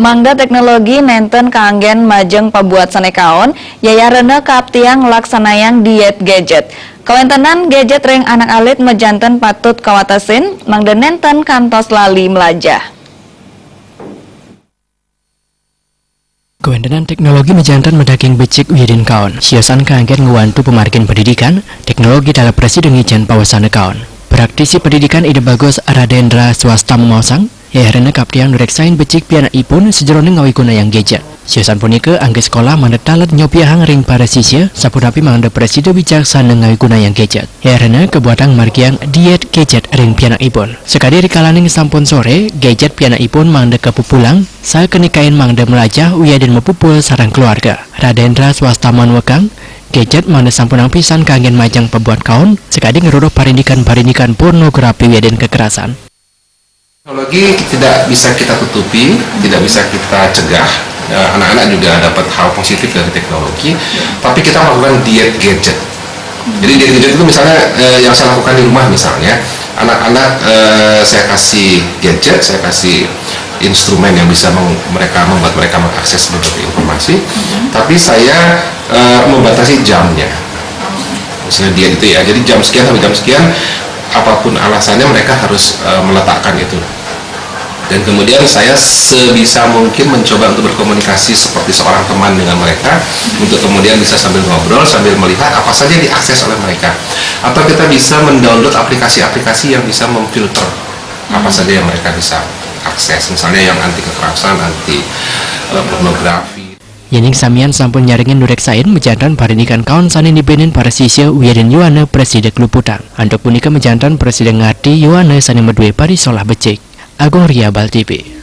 Mangda teknologi nenten kaanggen majeng pabuat sanekaon, yayareuna kaptiang laksanayang diet gadget. Kawentenan gadget ring anak alit mejanten patut kawatasin, mangda nenten kantos lali melajah. Kawentenan teknologi mejantan medaking becik wiedin kaon. Siosan kaanggen ngewantu pemargin pendidikan, teknologi dalam presiden ijan pawasana kaon. Praktisi pendidikan ide bagus Radendra swasta memasang, yayareuna kaptiang nureksain becik pianakipun sejeroning ngawiguna yang gadget. Siosan punika angge sekolah mangda talet nyopiahang ring para sisya sapunapi mangda presiden bijaksana ngawiguna yang gadget. Yayareuna kebuatan margiang diet gadget ring pianakipun. Sekadi rikalaning sampun sore, gadget pianakipun mangda kepupulang, saya kenikain mangda melajah uyadin mepupul sarang keluarga. Radendra swasta manwekang, gadget mangda sampunang pisan kangen majang pembuat kaon, sekadi ngeruruh parindikan pornografi uyadin kekerasan. Teknologi tidak bisa kita tutupi, tidak bisa kita cegah. Anak-anak juga dapat hal positif dari teknologi, tapi kita melakukan diet gadget. Jadi diet gadget itu misalnya yang saya lakukan di rumah misalnya, anak-anak saya kasih gadget, saya kasih instrumen yang bisa membuat mereka mengakses berbagai informasi, tapi saya membatasi jamnya. Misalnya diet itu ya, jadi jam sekian sampai jam sekian, apapun alasannya mereka harus meletakkan itu. Dan kemudian saya sebisa mungkin mencoba untuk berkomunikasi seperti seorang teman dengan mereka, untuk kemudian bisa sambil ngobrol, sambil melihat apa saja diakses oleh mereka. Atau kita bisa mendownload aplikasi-aplikasi yang bisa memfilter apa saja yang mereka bisa akses, misalnya yang anti kekerasan, anti pornografi. Yening samian sampun nyaringin nureksain mejantan parindikan kaon sanin dibenin para sisya uyadin yuana presiden Kluputang. Andok punika mejantan presiden ngati yuana sanin medue parisolah becik. Agung Ria Bal TV.